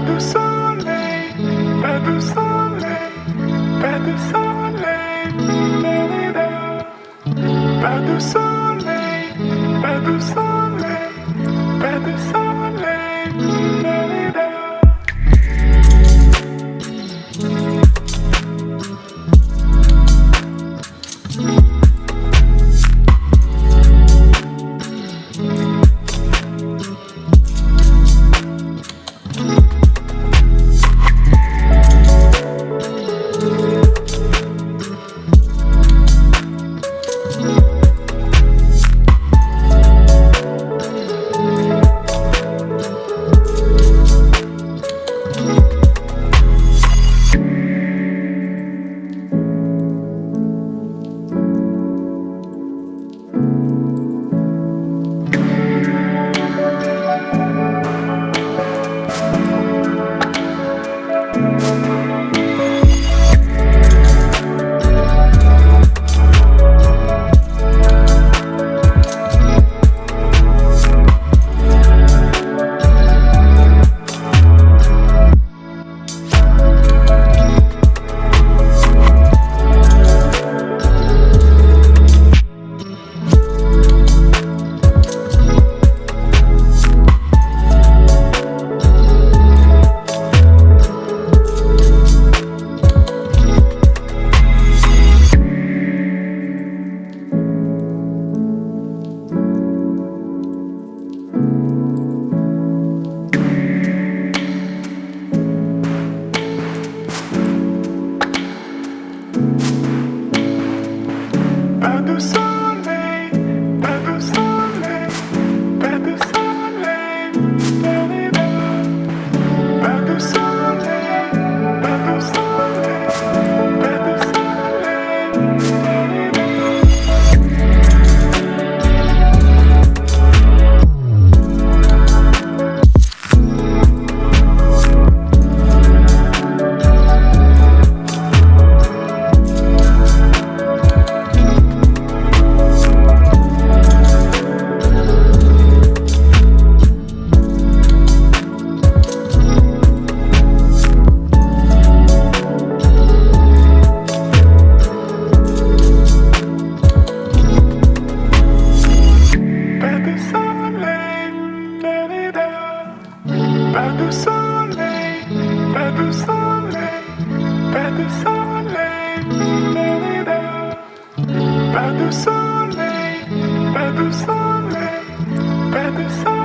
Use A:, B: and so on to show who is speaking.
A: de soleil, pas de soleil, pas de soleil, pas de soleil, pas de soleil, pas de soleil, pas de soleil, pas de soleil, pas de soleil, pas de soleil, pas de soleil, pas de Pas de soleil, pas de soleil, pas de soleil, pas de soleil, pas de soleil, pas de soleil.